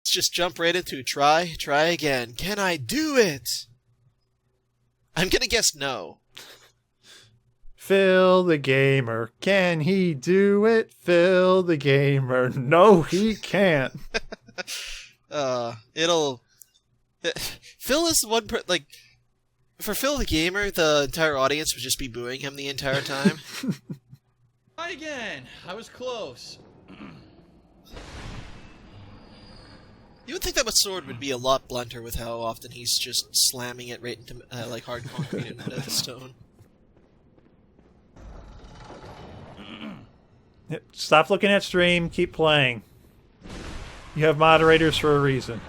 Let's just jump right into try again. Can I do it? I'm gonna guess no. Phil the Gamer. Can he do it? Phil the Gamer. No, he can't. Phil is the one for Phil the Gamer, the entire audience would just be booing him the entire time. Try again. I was close. You would think that sword would be a lot blunter with how often he's just slamming it right into like hard concrete and stone. Stop looking at stream. Keep playing. You have moderators for a reason.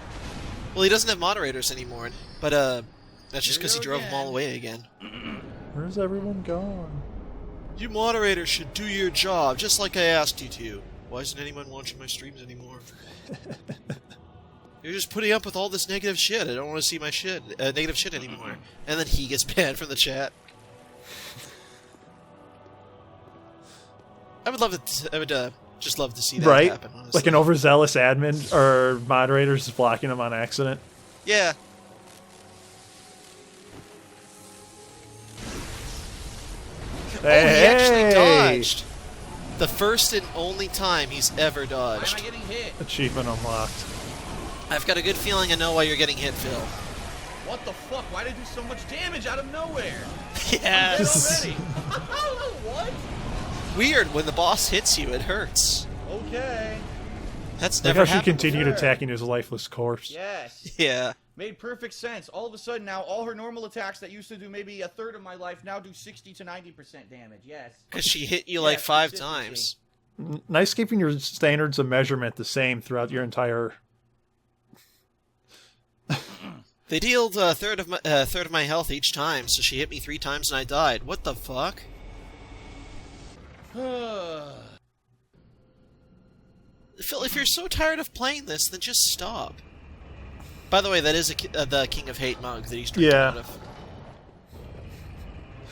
Well, he doesn't have moderators anymore, but that's just because he drove them all away again. Where's everyone gone? You moderators should do your job, just like I asked you to. Why isn't anyone watching my streams anymore? You're just putting up with all this negative shit. I don't want to see my negative shit anymore. And then he gets banned from the chat. I would just love to see that happen, honestly. Like an overzealous admin or moderators is blocking him on accident. Yeah. Hey, he actually dodged. The first and only time he's ever dodged. Why am I getting hit? Achievement unlocked. I've got a good feeling I know why you're getting hit, Phil. What the fuck? Why did I do so much damage out of nowhere? Yeah. I'm dead already. What? Weird, when the boss hits you, it hurts. Okay. That's Like never how she happened continued before. attacking his lifeless corpse. Yes. Yeah. Made perfect sense. All of a sudden now, all her normal attacks that used to do maybe a third of my life now do 60 to 90% damage. Yes. Because she hit you like 5 consistency. times. Nice keeping your standards of measurement the same throughout your entire... They dealt a third of my health each time, so she hit me 3 times and I died. What the fuck? Phil, if you're so tired of playing this, then just stop. By the way, that is the King of Hate mug that he's drinking out of.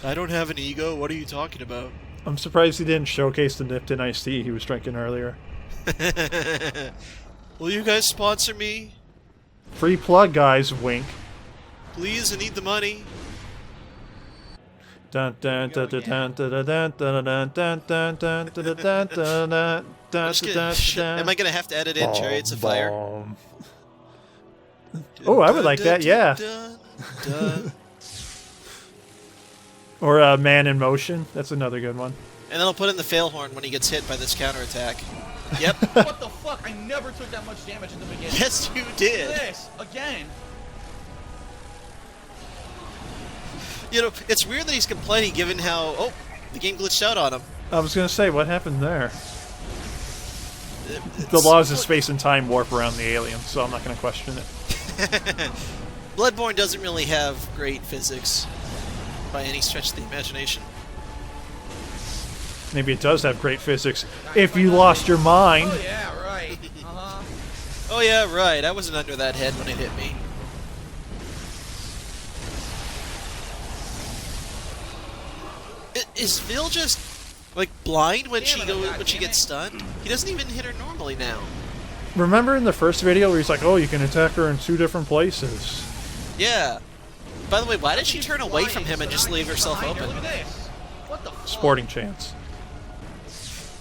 I don't have an ego. What are you talking about? I'm surprised he didn't showcase the Nipton iced tea he was drinking earlier. Will you guys sponsor me? Free plug, guys. Wink. Please, I need the money. Dun dun dun dun dun dun dun dun dun dun dun dun dun dun dun dun. Am I gonna have to edit in Chariots of Fire? Oh, I would like that. Yeah. Or Man in Motion. That's another good one. And then I'll put in the fail horn when he gets hit by this counterattack. Yep. What the fuck? I never took that much damage in the beginning. Yes, you did. This again. You know, it's weird that he's complaining given how the game glitched out on him. I was gonna say, what happened there? The laws of space and time warp around the alien, so I'm not gonna question it. Bloodborne doesn't really have great physics by any stretch of the imagination. Maybe it does have great physics if you lost your mind. Oh yeah, right. Oh yeah, right. I wasn't under that head when it hit me. Is Phil just like blind when she gets stunned? He doesn't even hit her normally now. Remember in the first video where he's like, "Oh, you can attack her in 2 different places." Yeah. By the way, why did she turn away from him and just leave herself open? Look at this. What the fuck? Sporting chance.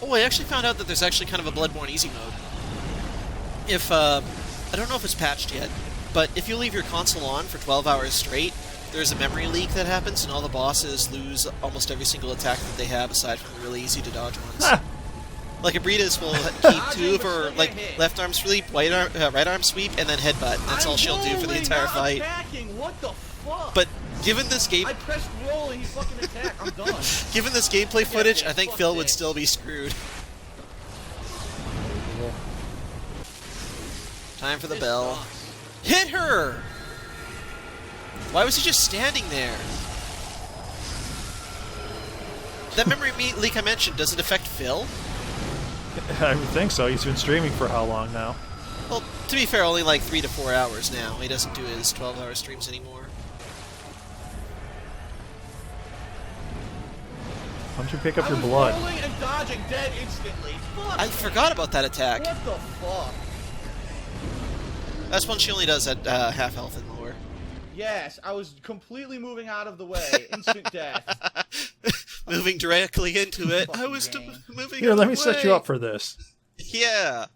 Oh, I actually found out that there's actually kind of a Bloodborne easy mode. If I don't know if it's patched yet, but if you leave your console on for 12 hours straight, there's a memory leak that happens, and all the bosses lose almost every single attack that they have, aside from the really easy to dodge ones. Like Abritas will keep 2 of her left arm sweep, right arm sweep, and then headbutt. That's all she'll do for the entire fight. What the fuck? But given this game, I pressed roll and he fucking attacked. I'm done. Given this gameplay footage, I think Phil would still be screwed. Time for the bell. Hit her! Why was he just standing there? That memory leak I mentioned, does it affect Phil? I would think so. He's been streaming for how long now? Well, to be fair, only like 3 to 4 hours now. He doesn't do his 12-hour streams anymore. Why don't you pick up your blood? I was rolling and dodging dead instantly. Fuck. I forgot about that attack. What the fuck? That's one she only does at half health and lower. Yes, I was completely moving out of the way. Instant death. Moving directly into it. I was game. moving Here, out of let the me set way. you up for this. Yeah.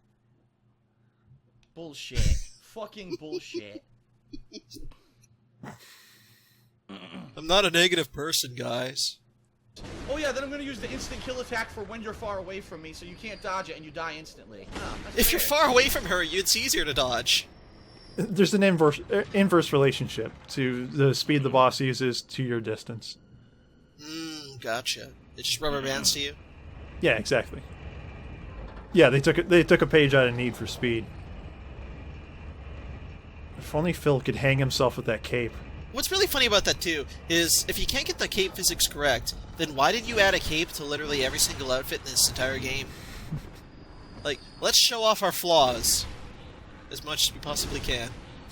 Bullshit. Fucking bullshit. I'm not a negative person, guys. Oh yeah, then I'm gonna use the instant kill attack for when you're far away from me, so you can't dodge it and you die instantly. Oh, If you're fair. far away from her, it's easier to dodge. There's an inverse relationship to the speed the boss uses to your distance. Gotcha. It just rubber bands to you? Yeah, exactly. Yeah, they took a page out of Need for Speed. If only Phil could hang himself with that cape. What's really funny about that, too, is if you can't get the cape physics correct, then why did you add a cape to literally every single outfit in this entire game? Like, let's show off our flaws as much as we possibly can.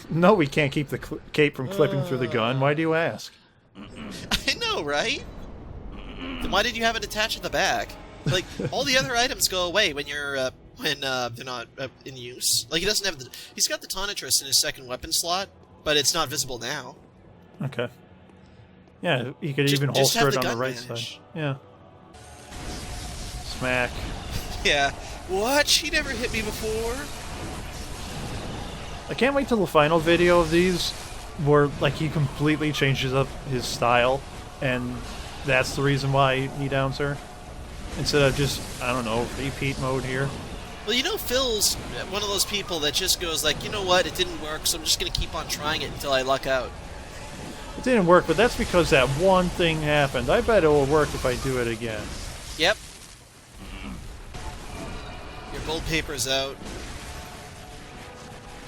No, we can't keep the cape from clipping through the gun. Why do you ask? I know, right? Then why did you have it attached at the back? Like, all the other items go away when you're, when they're not in use. Like, he doesn't have the... He's got the Tonitrus in his second weapon slot, but it's not visible now. Okay. Yeah, you could even just have holster it the on the gun right vanish. side. Yeah. Smack. Yeah. What? She never hit me before? I can't wait till the final video of these, where like he completely changes up his style, and that's the reason why he downs her, instead of just, I don't know, repeat mode here. Well, you know, Phil's one of those people that just goes like, you know what, it didn't work, so I'm just going to keep on trying it until I luck out. It didn't work, but that's because that one thing happened. I bet it will work if I do it again. Yep. Your gold paper's out.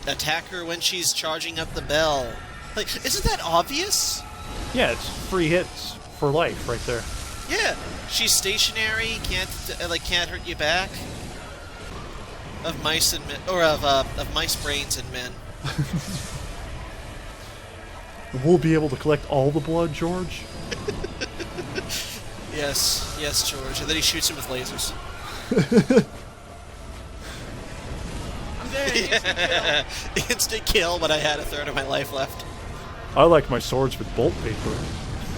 Attack her when she's charging up the bell. Like, isn't that obvious? Yeah, it's free hits for life right there. Yeah. She's stationary, can't hurt you back. Of mice and men, or of mice brains and men. We'll be able to collect all the blood, George. Yes, George. And then he shoots him with lasers. I'm dead. Yeah. Instant kill, but I had a third of my life left. I like my swords with bolt paper.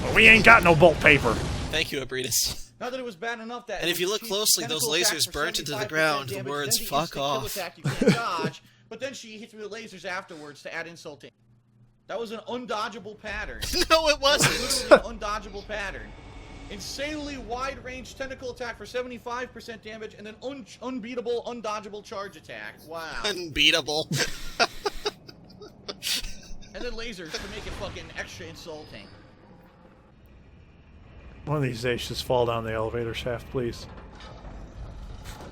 But we ain't got no bolt paper. Thank you, Abritus. Not that it was bad enough that. And if you look closely, those lasers burnt into the ground the words "fuck off." Attack, you can't dodge, but then she hits me with lasers afterwards to add insulting. That was an undodgeable pattern. No, it wasn't. Literally an undodgeable pattern. Insanely wide-range tentacle attack for 75% damage, and then unbeatable, undodgeable charge attack. Wow. Unbeatable. And then lasers to make it fucking extra insulting. One of these days, just fall down the elevator shaft, please.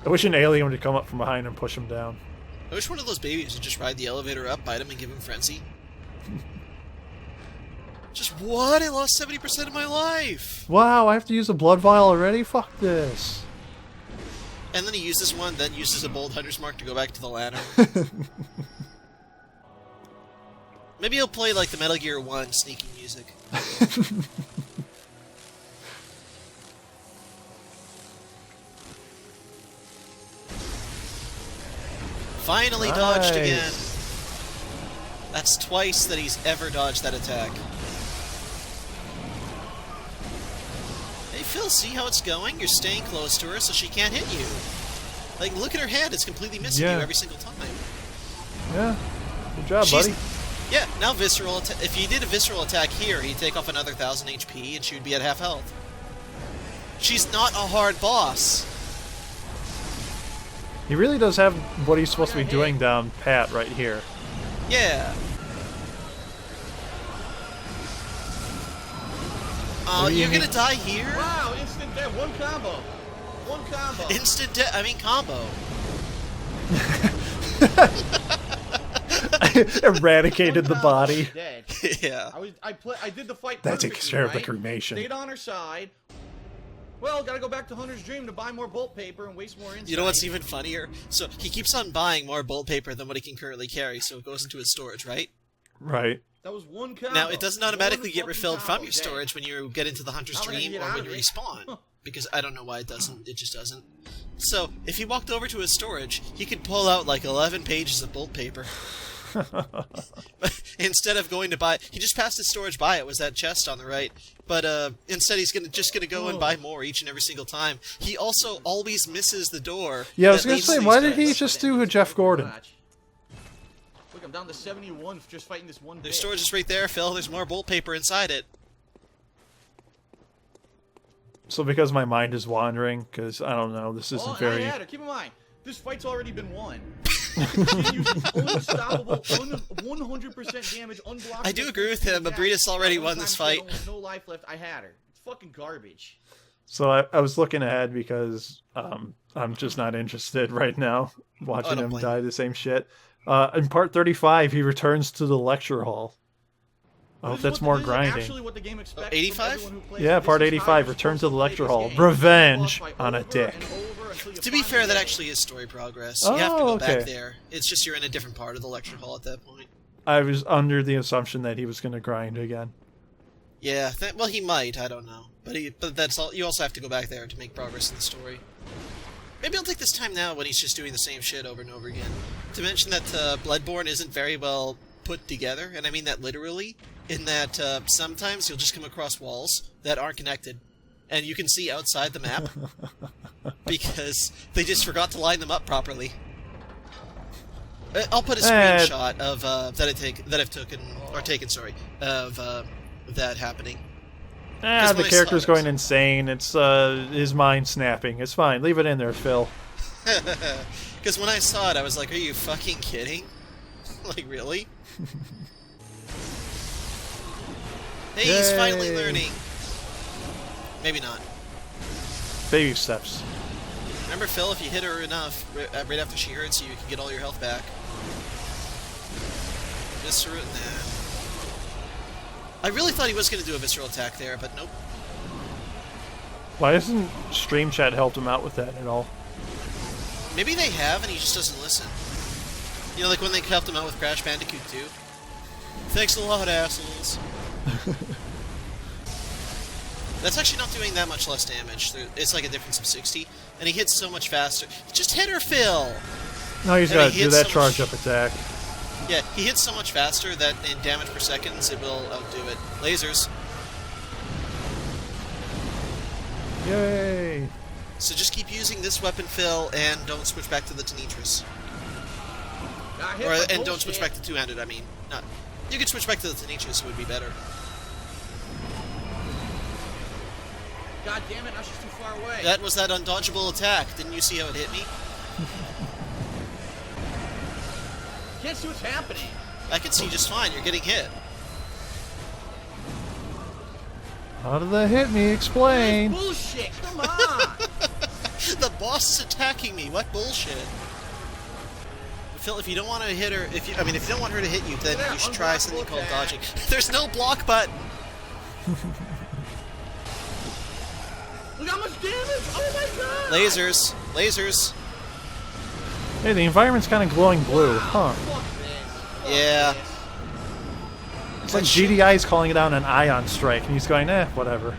I wish an alien would come up from behind and push him down. I wish one of those babies would just ride the elevator up, bite him, and give him frenzy. Just what? I lost 70% of my life! Wow, I have to use a blood vial already? Fuck this. And then he uses one, then uses a bold hunter's mark to go back to the ladder. Maybe he'll play like the Metal Gear 1 sneaky music. Finally dodged again. That's twice that he's ever dodged that attack. Hey Phil, see how it's going? You're staying close to her so she can't hit you. Like, look at her hand, it's completely missing you every single time. Yeah, good job, buddy. Yeah, now visceral if you did a visceral attack here, he'd take off another 1000 HP and she would be at half health. She's not a hard boss. He really does have what he's supposed to be doing down pat right here. Yeah. Oh, you're gonna die here? Wow, instant death. One combo. One combo. Instant death. I mean, combo. Eradicated the body. Dead. Yeah. I did the fight. That takes care of the right? cremation. Stayed on her side. Well, gotta go back to Hunter's Dream to buy more bolt paper and waste more insight. You know what's even funnier? So he keeps on buying more bolt paper than what he can currently carry, so it goes into his storage, right? Right. That was one combo. Now, it doesn't automatically One get fucking refilled combo. from your storage when you get into the Hunter's How am I gonna Dream get or out when of you it? respawn. Because I don't know why it doesn't. It just doesn't. So, if he walked over to his storage, he could pull out like 11 pages of bolt paper. Instead of going to buy, he just passed his storage by. It was that chest on the right. But instead, he's just gonna go and buy more each and every single time. He also always misses the door. Yeah, I was that gonna leads say, to why these did he guys. just do a Jeff Gordon? Look, I'm down to 71 just fighting this one. There's storage is right there, Phil. There's more bolt paper inside it. So because my mind is wandering, because I don't know, this isn't very... Keep in mind, this fight's already been won. Unstoppable, 100% damage, unblockable. I do agree with him. Abritas already won this fight. With no life left, I had her. It's fucking garbage. So I was looking ahead because I'm just not interested right now watching him die the same shit. In part 35, he returns to the lecture hall. I hope that's more grinding. Actually what the game expects 85? Yeah, part 85, return to the lecture hall. Revenge on a dick. To be fair, that actually is story progress. Oh, You have to go okay. back there. It's just you're in a different part of the lecture hall at that point. I was under the assumption that he was going to grind again. Yeah, well, he might. I don't know, but that's all. You also have to go back there to make progress in the story. Maybe I'll take this time now when he's just doing the same shit over and over again to mention that Bloodborne isn't very well put together, and I mean that literally. In that sometimes you'll just come across walls that aren't connected, and you can see outside the map because they just forgot to line them up properly. I'll put a screenshot of that I've taken of that happening. The character's going insane. It's his mind snapping. It's fine. Leave it in there, Phil. Because when I saw it, I was like, "Are you fucking kidding? Like, really?" Hey, he's finally learning. Maybe not. Baby steps. Remember, Phil, if you hit her enough, right after she hurts you, you can get all your health back. Visceral, nah. I really thought he was going to do a visceral attack there, but nope. Why hasn't Stream Chat helped him out with that at all? Maybe they have, and he just doesn't listen. You know, like when they helped him out with Crash Bandicoot 2. Thanks a lot, assholes. That's actually not doing that much less damage. It's like a difference of 60, and he hits so much faster. Just hit her, Phil! No, he's got to do that so charge-up attack. Yeah, he hits so much faster that in damage per seconds, it will outdo it. Lasers. Yay! So just keep using this weapon, Phil, and don't switch back to the Tenitris. And don't switch back to two-handed, I mean. Not. You could switch back to the Tenitris, it would be better. God damn it, now she's too far away. That was that undodgeable attack. Didn't you see how it hit me? Can't see what's happening. I can see just fine. You're getting hit. How did that hit me? Explain! Bullshit, come on! The boss is attacking me. What bullshit? Phil, if you don't want to hit her, if you don't want her to hit you, then you should try something called dodging. There's no block button. Look how much damage! Oh my god! Lasers, lasers. Hey, the environment's kind of glowing blue, huh? Fuck this. Yeah. It's like GDI's calling it out an ion strike, and he's going, whatever.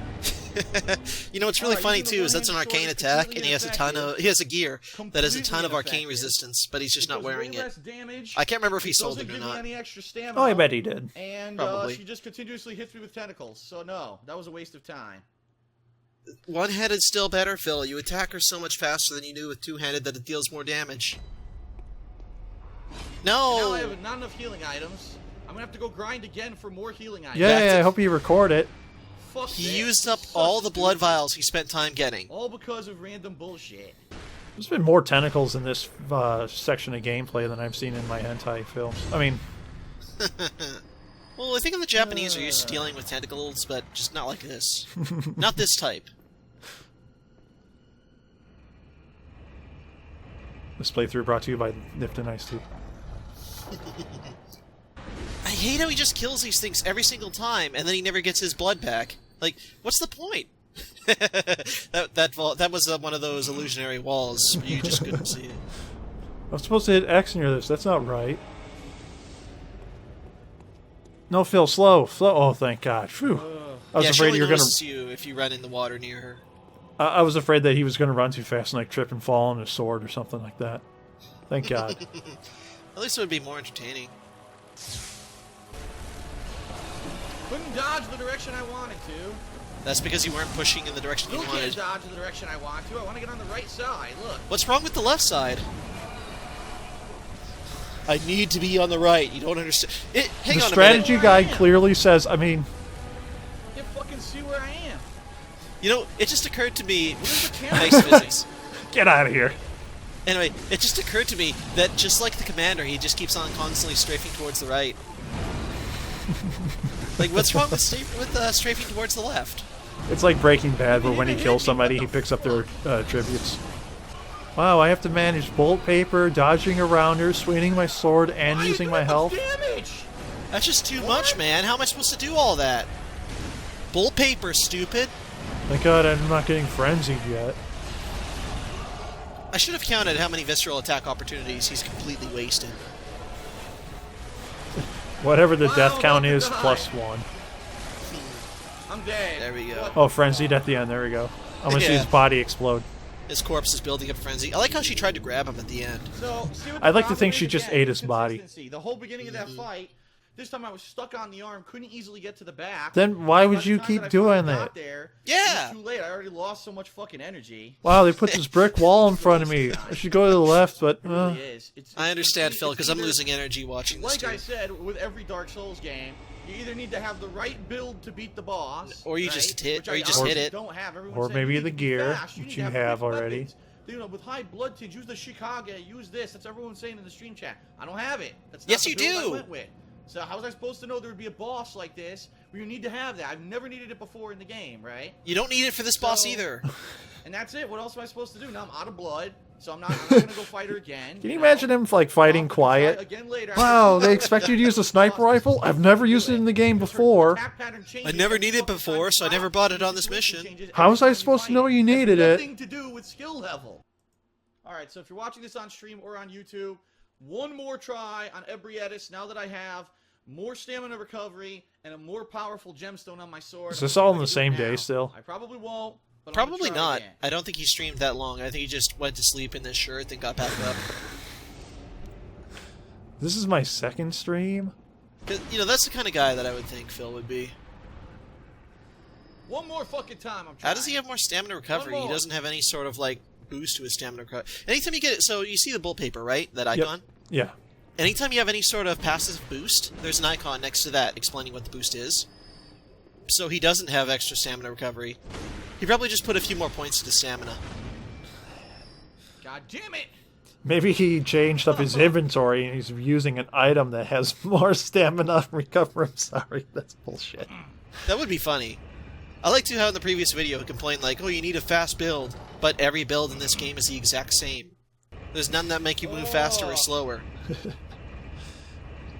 You know what's really funny too is that's an arcane attack, and he has a gear that has a ton of arcane resistance, but he's just not wearing it. I can't remember if he sold it or not. Oh, I bet he did. And Probably. she just continuously hits me with tentacles, so no, that was a waste of time. One-handed still better, Phil. You attack her so much faster than you do with two-handed that it deals more damage. No! Now I have not enough healing items. I'm gonna have to go grind again for more healing items. Yeah, I hope you record it. Fuck He this. used up Such all the blood stupid- vials he spent time getting. All because of random bullshit. There's been more tentacles in this section of gameplay than I've seen in my hentai films. I mean, Well, I think the Japanese are used to dealing with tentacles, but just not like this. Not this type. this playthrough brought to you by Nipton Ice Tea. I hate how he just kills these things every single time, and then he never gets his blood back. Like, what's the point? that was one of those illusionary walls where you just couldn't see it. I'm supposed to hit X near this. That's not right. No, Phil, slow. Oh, thank God. Phew. I was afraid you were going to... you if you run in the water near her. I was afraid that he was going to run too fast and like trip and fall on his sword or something like that. Thank God. At least it would be more entertaining. Couldn't dodge the direction I wanted to. That's because you weren't pushing in the direction you Still wanted. can't dodge the direction I want to. I want to get on the right side. Look. What's wrong with the left side? I need to be on the right. You don't understand. Hang The on strategy a minute. guide clearly says, I mean, You can't fucking see where I am. You know, it just occurred to me. Where's the camera? Nice physics. get out of here. Anyway, it just occurred to me that just like the commander, he just keeps on constantly strafing towards the right. Like, what's wrong with strafing towards the left? It's like Breaking Bad, where when he kills somebody, he picks up their tributes. Wow, I have to manage bolt paper, dodging around her, swinging my sword, and Why are you using doing my that health. much damage? That's just too What? much, man. How am I supposed to do all that? Bolt paper, stupid. Thank God I'm not getting frenzied yet. I should have counted how many visceral attack opportunities he's completely wasted. Whatever the Wow, death count not is, to die. +1. I'm dead. There we go. What? Oh, frenzied at the end. There we go. I'm gonna see Yeah. his body explode. His corpse is building up frenzy. I like how she tried to grab him at the end. So, see what I'd the like to problem think is she just again, ate his body. inconsistency. The whole beginning of that fight, this time I was stuck on the arm, couldn't easily get to the back. Then why By would the you time keep that I doing finally that? got there, Yeah. it was too late. I already lost so much fucking energy. Wow, they put this brick wall in front of me. I should go to the left, but It really is. It's I understand, it's Phil, because I'm either- losing energy watching this Like too. I said, with every Dark Souls game, you either need to have the right build to beat the boss, Or you right? just hit- Which or I you just obviously hit it. Don't have. Everyone Or said maybe you need the to be gear, fast, you which need you to have quick already. weapons. You know, with high blood tinge, use the Shikage, use this. That's what everyone's saying in the stream chat. I don't have it. That's not Yes, the you build I do. went with. So how was I supposed to know there would be a boss like this where you need to have that? I've never needed it before in the game, right? You don't need it for this boss So- either. And that's it. What else am I supposed to do? Now I'm out of blood, so I'm not gonna go fight her again. Can you know? imagine him like fighting I'll try quiet? Again later. Wow, they expect you to use a sniper rifle? I've never used it in the game before. I never needed it before, so I never bought it on this mission. How was I supposed to know you needed it? Nothing to do with skill level. All right, so if you're watching this on stream or on YouTube, one more try on Ebrietis. Now that I have more stamina recovery and a more powerful gemstone on my sword. Is this all I'm in the gonna do same it day now. still? I probably won't. But I'm gonna Probably try not. again. I don't think he streamed that long. I think he just went to sleep in this shirt, then got back up. This is my second stream? 'Cause, you know, that's the kind of guy that I would think Phil would be. One more fucking time. I'm trying. How does he have more stamina recovery? He more. doesn't have any sort of, like, boost to his stamina recovery. Anytime you get it, so you see the bull paper, right? That icon? Yeah. Anytime you have any sort of passive boost, there's an icon next to that explaining what the boost is. So he doesn't have extra stamina recovery. He probably just put a few more points to stamina. God damn it! Maybe he changed up his inventory and he's using an item that has more stamina recovery. I'm sorry, that's bullshit. That would be funny. I like to how in the previous video he complained like, oh, you need a fast build, but every build in this game is the exact same. There's none that make you move faster or slower.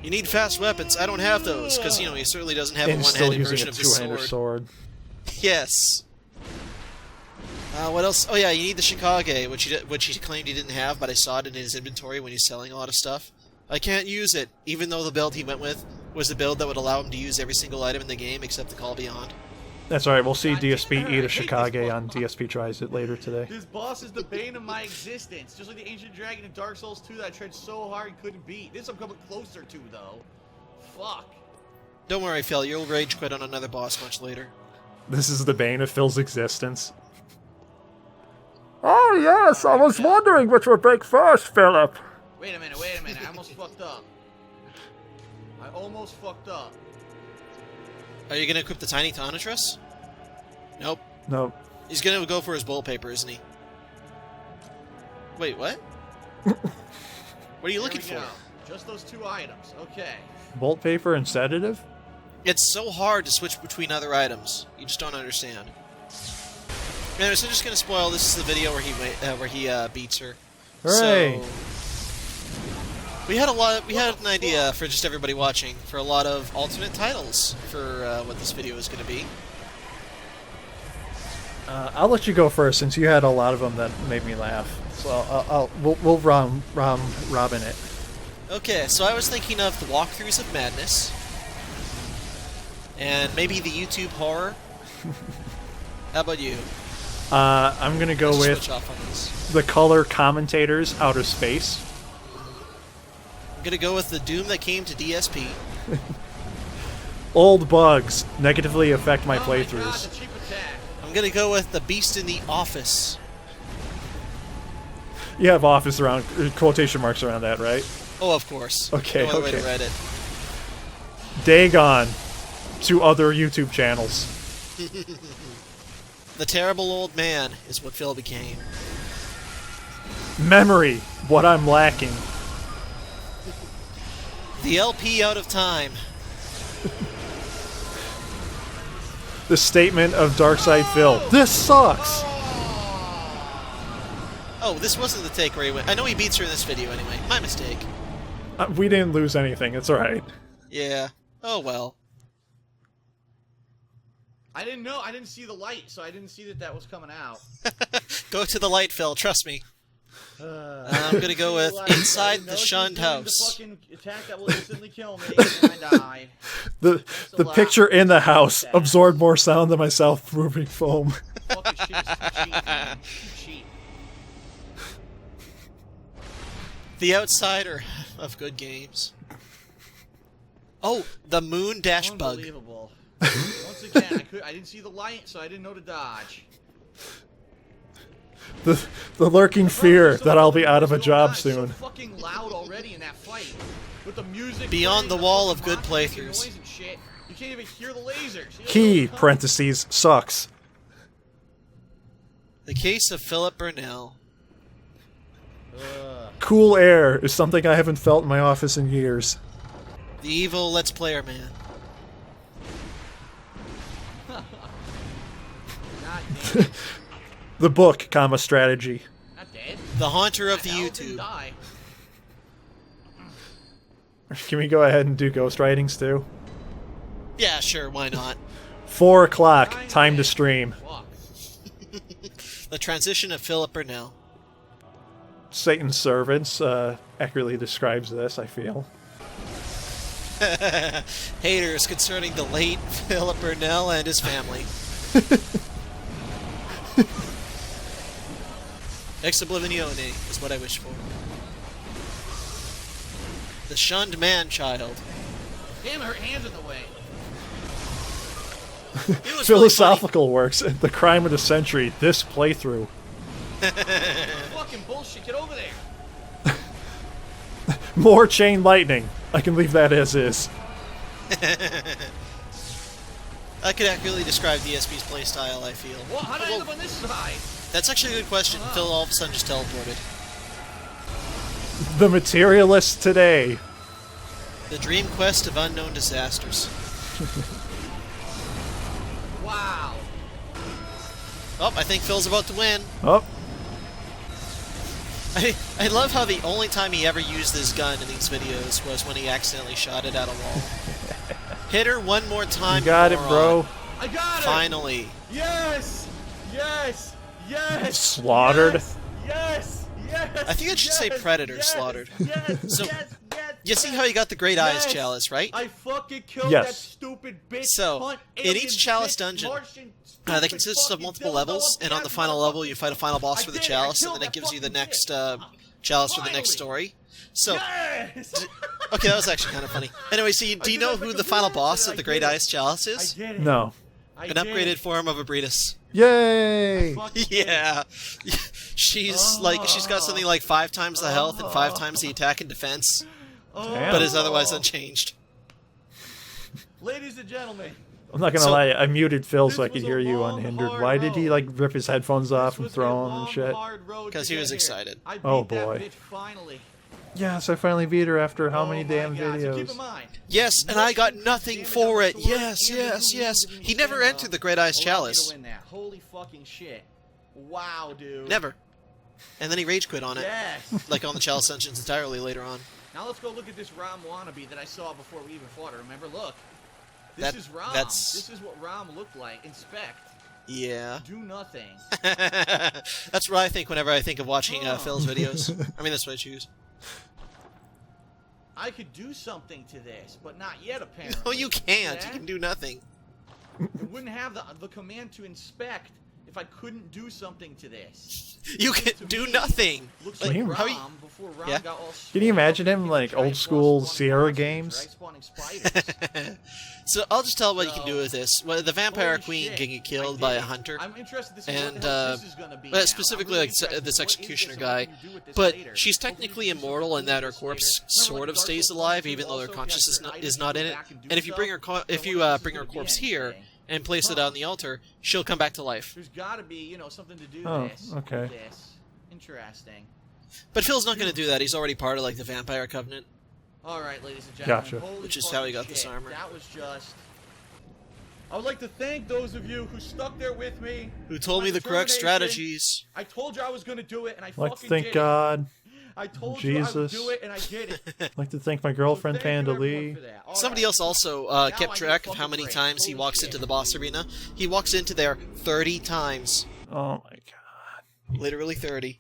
You need fast weapons. I don't have those, because, you know, he certainly doesn't have And a he's still one-handed using version a of his two-hander sword. sword. Yes. What else? Oh yeah, you need the Shikage, which he claimed he didn't have, but I saw it in his inventory when he's selling a lot of stuff. I can't use it, even though the build he went with was the build that would allow him to use every single item in the game except the Call Beyond. That's alright, we'll see God damn it, DSP I eat a hate this Shikage boss. on DSP Tries It later today. This boss is the bane of my existence, just like the Ancient Dragon in Dark Souls 2 that I tried so hard and couldn't beat. This I'm coming closer to, though. Fuck. Don't worry, Phil, you'll rage quit on another boss much later. This is the bane of Phil's existence. Oh yes, I was wondering which would break first, Philip. Wait a minute, I almost fucked up. I almost fucked up. Are you going to equip the Tiny Thanatos? Nope. No. He's going to go for his bowl paper, isn't he? Wait, what? What are you There looking we for? go. Just those two items. Okay. Bolt paper and sedative? It's so hard to switch between other items. You just don't understand. Anyway, so I'm just going to spoil. This is the video where he beats her. Hooray! So, we had an idea for just everybody watching for a lot of alternate titles for what this video is going to be. I'll let you go first since you had a lot of them that made me laugh. So we'll Robin it. Okay, so I was thinking of the walkthroughs of madness, and maybe the YouTube horror. How about you? I'm gonna go Let's with switch off on this. the color commentators Outer Space. gonna go with the doom that came to DSP. Old bugs negatively affect my Oh my God, playthroughs. the cheap attack. I'm gonna go with the beast in the office. You have office around quotation marks around that, right? Oh, of course. Okay, No other way to okay. read it. Dagon to other YouTube channels. The terrible old man is what Phil became. Memory, what I'm lacking. The LP out of time. The statement of Darkside Phil. This sucks! Oh, this wasn't the take where he went. I know he beats her in this video anyway. My mistake. We didn't lose anything, it's alright. Yeah. Oh well. I didn't know. I didn't see the light, so I didn't see that was coming out. Go to the light, Phil. Trust me. I'm gonna go with inside the shunned house. The fucking attack that will instantly kill me, and I die. The picture in the house absorbed more sound than myself moving foam. Fucking shit is too cheap, man. Too cheap. The outsider of good games. Oh, the moon dash bug. Unbelievable. Once again, I didn't see the light, so I didn't know to dodge. The lurking fear that I'll be out of a job soon. So fucking loud already in that fight, with the music. Beyond playing, the wall of fucking good monster making playthroughs. noise and shit. You can't even hear the lasers. You don't Key, know what's parentheses, sucks. The case of Philip Burnell. coming. Cool air is something I haven't felt in my office in years. The evil Let's Player man. God damn it. The book, comma, strategy. Not dead. The haunter of the Hell, didn't YouTube. die. Can we go ahead and do ghost writings too? Yeah, sure, why not? 4 o'clock, time to stream. Fuck. The transition of Philip Burnell. Satan's Servants accurately describes this, I feel. Haters concerning the late Philip Burnell and his family. Ex Oblivione is what I wish for. The shunned man-child. Damn, her hand's in the way. It was Philosophical works, the crime of the century, this playthrough. Fucking bullshit. Get over there. More chain lightning. I can leave that as is. I could accurately describe DSP's playstyle, I feel. Well, how did I end up on this side? That's actually a good question. Phil all of a sudden just teleported. The materialists today. The dream quest of unknown disasters. Wow. Oh, I think Phil's about to win. Oh, I love how the only time he ever used his gun in these videos was when he accidentally shot it at a wall. Hit her one more time. you got it, moron. bro. I got it. Finally. Yes. Yes. Yes. Slaughtered? Yes. Yes. Yes. I think it should say Predator yes, slaughtered. Yes. So, yes. Yes. You see how he got the Great Eyes Yes. chalice, right? I fucking killed Yes. that stupid bitch. So, cunt, in alien each chalice bitch, dungeon, Martian, they stupid consist of fucking multiple dildo levels, up and on the ass final level, you motherfucker. fight a final boss I for the did, I chalice, and killed then it that gives you the fucking next bitch. chalice for the next Finally. story. So, Yes. okay, that was actually kind of funny. Anyway, so do you know who the final boss of the Great Eyes chalice I is? did it. No. I An did upgraded it. form of Abritus. Yay! Fucking did it. Yeah. She's like, she's got something like 5 times the health and 5 times the attack and defense, Damn. but is otherwise unchanged. Ladies and gentlemen, I'm not gonna So- lie, I muted Phil so I This could was a hear you long, unhindered. hard Why did he, road. like, rip his headphones off this and was throw a them and long, shit? hard road 'Cause to he was get here. excited. I beat Oh, that boy. bitch finally. Yes, I finally beat her after how many Oh damn my God. So keep videos? in mind, Yes, and I got nothing damage for on it. the sword Yes, and yes, the yes. movement He never stamina entered the Great Eyes allowed me to chalice. win that. Holy fucking shit. Wow, dude. Never. And then he rage quit on it. Yes. Like on the chalice dungeons entirely later on. Now let's go look at this Rom wannabe that I saw before we even fought her. Remember? Look. This That- is Rom. that's- This is what Rom looked like. Inspect. Yeah. Do nothing. That's what I think whenever I think of watching Phil's videos. I mean, that's what I choose. I could do something to this, but not yet, apparently. No, you can't. Yeah? You can do nothing. It wouldn't have the command to inspect if if I couldn't do something to this. You can do nothing. Looks Can like you- how Rom, before Rom Yeah. got all Can you imagine him, swole up, like, he could old try school spawning Sierra monsters, games? right? Spawning spiders. So I'll just tell what you can do with this. Well, the vampire Holy queen shit, can get I killed did by it. a hunter, I'm interested to see and what the hell this is gonna be but now. specifically I'm like really this interested. What is executioner this, guy. and what can you do with this But later? she's Hopefully technically you can do immortal something in that her with this corpse later. Remember, sort like of Dark stays Souls alive, 1, even though her also, if you consciousness had certain is items, not you in go it. back and do And if you bring her stuff, if then you what if this bring is her gonna be corpse here anything? and place it on the altar, she'll come back to life. There's got to be, you know, something to do Oh, this. okay. With this. Interesting. But Phil's not going to do that. He's already part of like the vampire covenant. All right, ladies and gentlemen. Gotcha. Holy Which is how he fucking got this shit. armor. That was just. I would like to thank those of you who stuck there with me. Who told me My the correct determination. strategies? I told you I was going to do it, and I I'd like to fucking thank did God. it. I told you I would Jesus. do it, and I did it. I'd like to thank my girlfriend, So thank Panda you, everyone, Lee. for that. All Somebody right. else also Now I kept get track of how fucking many great. times he Holy walks shit. into the boss arena. He walks into there 30 times. Oh my God. Literally 30.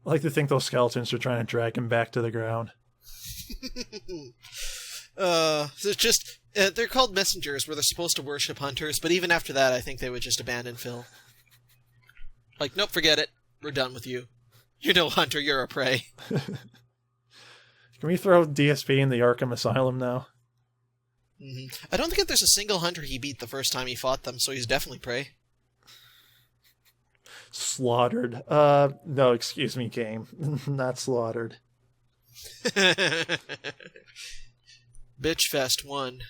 I like to think those skeletons are trying to drag him back to the ground. So it's just they're called messengers, where they're supposed to worship hunters. But even after that, I think they would just abandon Phil. Like, nope, forget it. We're done with you. You're no hunter. You're a prey. Can we throw DSP in the Arkham Asylum now? I don't think that there's a single hunter he beat the first time he fought them, so he's definitely prey. Slaughtered. No, excuse me, game. Not slaughtered. Bitch Fest 1.